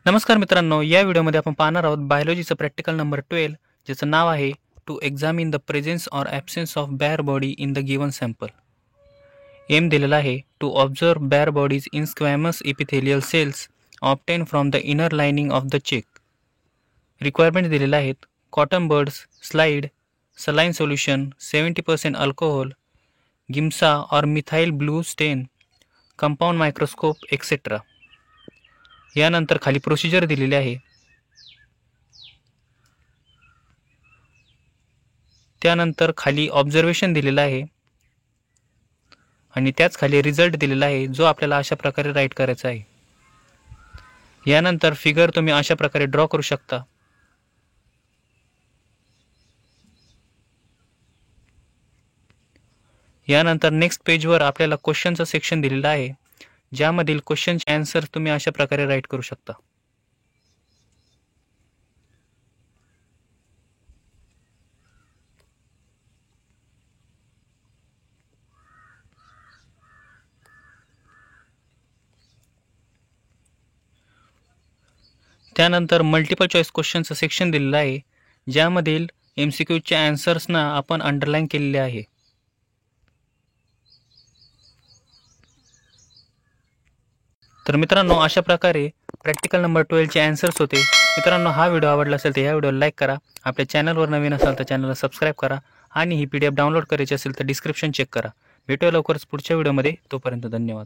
नमस्कार मित्रांनो, या व्हिडिओमध्ये आपण पाहणार आहोत बायोलॉजीचं प्रॅक्टिकल नंबर 12 ज्याचं नाव आहे to examine the presence or absence of Barr body in the given sample. Aim दिलेला आहे to observe Barr bodies in squamous epithelial cells obtain from the inner lining of the cheek. Requirement दिलेल्या आहेत cotton buds, slide, saline solution, 70% alcohol, Giemsa और methyl blue stain, compound microscope etcetera. यानंतर खाली procedure दिलेली आहे. त्यानंतर खाली observation दिलेलं आहे आणि त्याच खाली रिझल्ट दिलेला आहे जो आपल्याला अशा प्रकारे राईट करायचा आहे. यानंतर फिगर तुम्ही अशा प्रकारे ड्रॉ करू शकता. यानंतर नेक्स्ट पेजवर आपल्याला क्वेश्चनचं सेक्शन दिलेलं आहे ज्यामधील क्वेश्चनचे आन्सर तुम्ही अशा प्रकारे राईट करू शकता. त्यानंतर मल्टिपल चॉईस क्वेश्चनचं सेक्शन दिलेलं आहे ज्यामधील MCQच्या आन्सर्सना आपण अंडरलाईन केलेले आहे. तर मित्रांनो, अशा प्रकारे प्रॅक्टिकल नंबर 12चे आन्सर्स होते. मित्रांनो, हा व्हिडिओ आवडला असेल तर या व्हिडिओला लाईक करा. आपल्या चॅनलवर नवीन असाल तर चॅनलला सबस्क्राईब करा आणि ही PDF डाउनलोड करायची असेल तर डिस्क्रिप्शन चेक करा. भेटूया लवकरच पुढच्या व्हिडिओमध्ये. तोपर्यंत धन्यवाद.